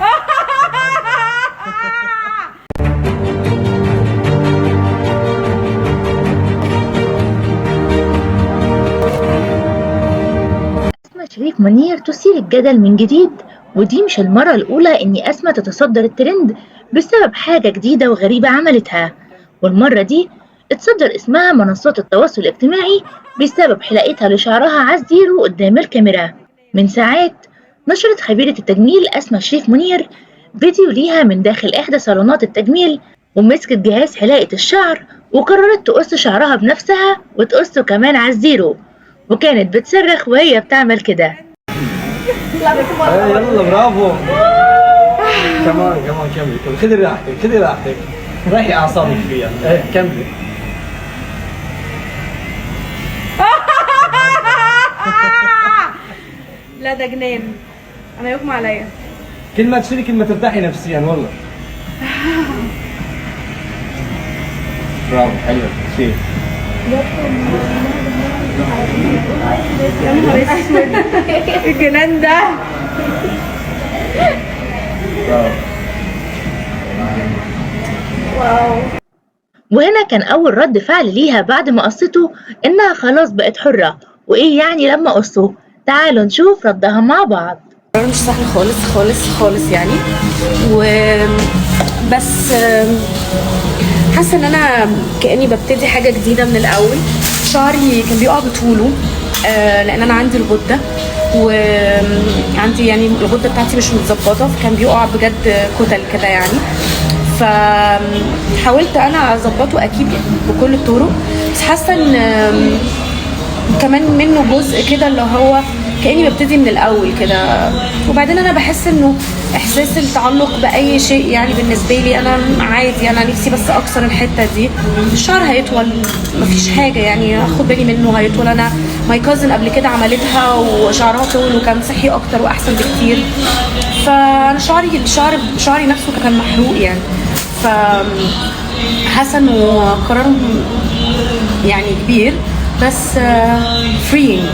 أسماء شريف منير تثير الجدل من جديد، ودي مش المرة الأولى إن أسماء تتصدر الترند بسبب حاجة جديدة وغريبة عملتها، والمرة دي اتصدر اسمها منصات التواصل الاجتماعي بسبب حلقتها لشعرها عالزيرو قدام الكاميرا. من ساعات نشرت خبيرة التجميل أسماء شريف منير فيديو ليها من داخل إحدى صالونات التجميل، ومسكت جهاز حلاقة الشعر وقررت تقص شعرها بنفسها وتقصه كمان عالزيرو، وكانت بتصرخ وهي بتعمل كده. يلا برافو. كمان كملي خذي راحتك ريحي اعصابك فيها. كملي. لا ده جنان، انا يغمى عليا. كل ما تشيلي كل ما ترتاحي نفسيا والله. برافو حلو شيل. يا نهار اسود الجنان ده. واو. وهنا كان أول رد فعل ليها بعد ما قصته إنها خلاص بقت حرة، وإيه يعني لما قصه؟ تعالوا نشوف ردها مع بعض. قرار مش سهل خالص يعني، بس حاسه ان انا كاني ببتدي حاجه جديده من الاول. شعري كان بيقع بطوله لان انا عندي الغده، وعندي يعني الغده بتاعتي مش متظبطه، فكان بيقع بجد كتل كده يعني. فحاولت انا اظبطه اكيد بكل الطرق، بس حاسه ان كمان منه جزء كده اللي هو كأني ببتدي من الأول كده. وبعدين أنا بحس إنه إحساس التعلق بأي شيء يعني بالنسبة لي أنا عادي، أنا نفسي بس أكسر الحتة دي. الشعر هيطول مفيش حاجة يعني أخد بالي منه، هيطول. أنا ماي كازن قبل كده عملتها وشعرها طول وكان صحي أكتر وأحسن بكتير. فأنا شعري نفسه كان محروق يعني. فحاسة إنه قرار يعني كبير بس freeing.